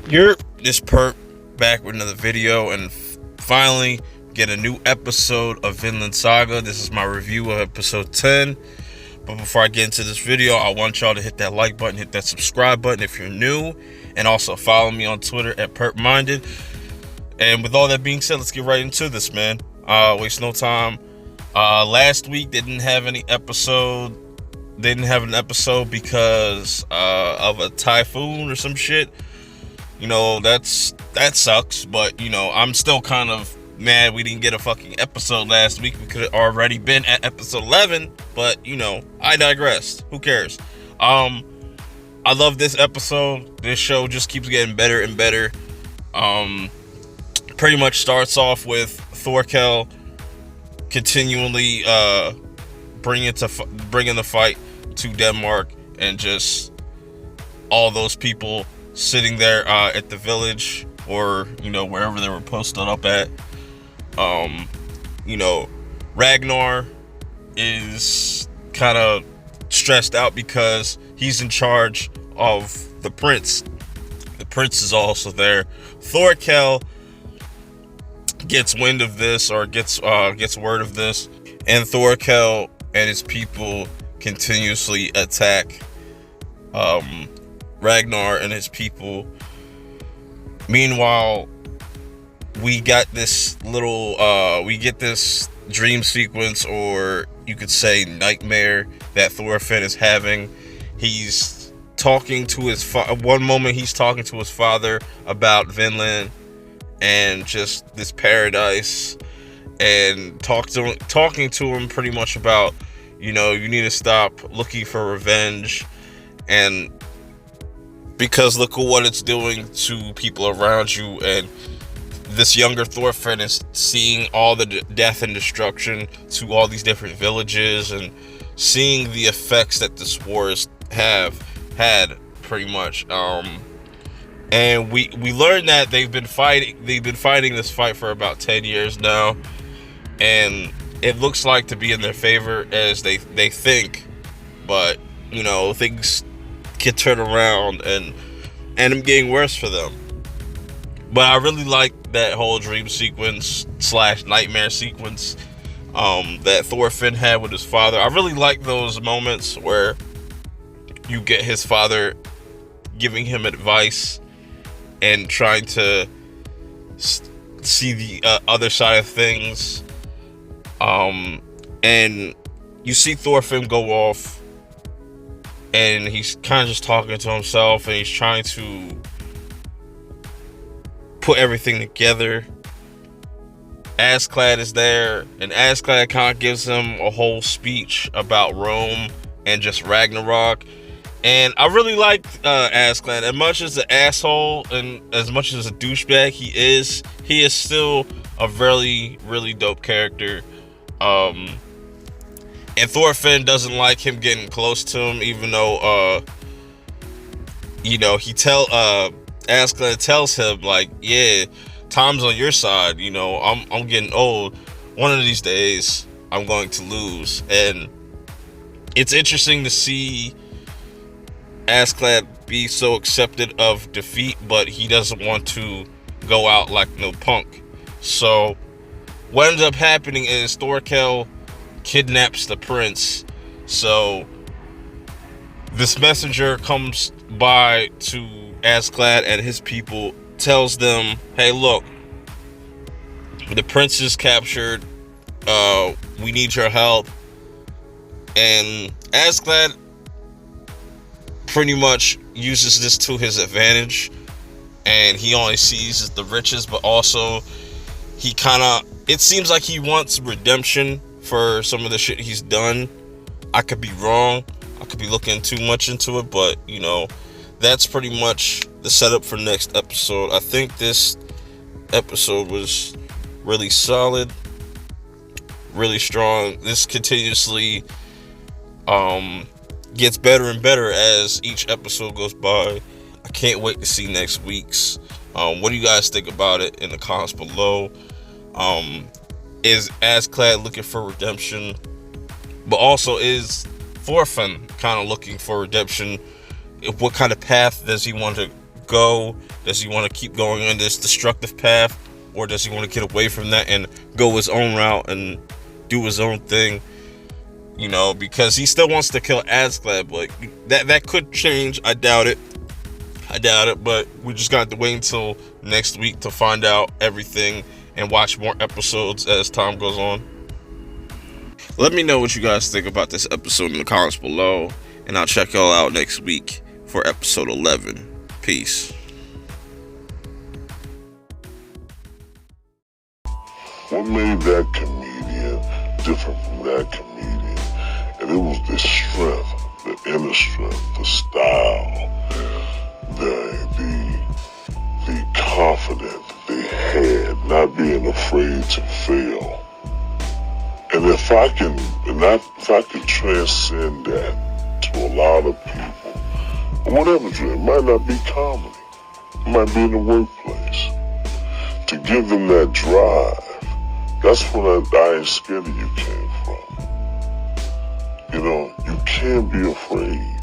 You're this perp back with another video, and finally get a new episode of Vinland Saga. This is my review of episode 10. But before I get into this video, I want y'all to hit that like button, hit that subscribe button if you're new, and also follow me on Twitter at perpminded. And with all that being said, let's get right into this, man. Waste no time. Last week didn't have an episode because of a typhoon or some shit. You know, that sucks, but, you know, I'm still kind of mad we didn't get a fucking episode last week. We could have already been at episode 11, but, you know, I digressed. Who cares? I love this episode. This show just keeps getting better and better. Pretty much starts off with Thorkel continually bringing the fight to Denmark, and just all those people sitting there at the village, or, you know, wherever they were posted up at. You know, Ragnar is kind of stressed out because he's in charge of the prince. The prince is also there. Thorkel gets wind of this, or gets word of this, and Thorkel and his people continuously attack Ragnar and his people. Meanwhile, we get this dream sequence, or you could say nightmare, that Thorfinn is having. He's talking to his one moment he's talking to his father about Vinland and just this paradise, and talking to him pretty much about, you know, you need to stop looking for revenge, and because look at what it's doing to people around you. And this younger Thorfinn is seeing all the death and destruction to all these different villages, and seeing the effects that this war have had, pretty much. And we learned that they've been fighting this fight for about 10 years now, and it looks like to be in their favor, as they think. But, you know, things can turn around and I'm getting worse for them. But I really like that whole dream sequence / nightmare sequence that Thorfinn had with his father. I really like those moments where you get his father giving him advice and trying to see the other side of things. And you see Thorfinn go off, and he's kind of just talking to himself, and he's trying to put everything together. Askeladd is there, and Askeladd kind of gives him a whole speech about Rome and just Ragnarok. And I really like Askeladd. As much as an asshole and as much as a douchebag he is still a really, really dope character. And Thorfinn doesn't like him getting close to him, even though, you know, Askeladd tells him, like, yeah, time's on your side. You know, I'm getting old. One of these days, I'm going to lose. And it's interesting to see Askeladd be so accepted of defeat, but he doesn't want to go out like no punk. So what ends up happening is Thorkel kidnaps the prince. So this messenger comes by to Askeladd and his people, tells them, hey, look, the prince is captured, we need your help. And Askeladd pretty much uses this to his advantage, and he only sees the riches, but also it seems like he wants redemption for some of the shit he's done. I could be wrong, I could be looking too much into it, but, you know, that's pretty much the setup for next episode. I think this episode was really solid, really strong. This continuously gets better and better as each episode goes by. I can't wait to see next week's. What do you guys think about it in the comments below? Is Askeladd looking for redemption? But also, is Thorfinn kind of looking for redemption? What kind of path does he want to go? Does he want to keep going on this destructive path? Or does he want to get away from that and go his own route and do his own thing? Because he still wants to kill Askeladd, but that could change. I doubt it, but we just got to wait until next week to find out everything and watch more episodes as time goes on. Let me know what you guys think about this episode in the comments below, and I'll check y'all out next week for episode 11. Peace. What made that comedian different from that comedian? And it was the strength, the inner strength, the style, the confidence they had, not being afraid to fail. And if I can transcend that to a lot of people, whatever, it might not be comedy, it might be in the workplace, to give them that drive. That's when I Ain't Scared of You came from. You can't be afraid.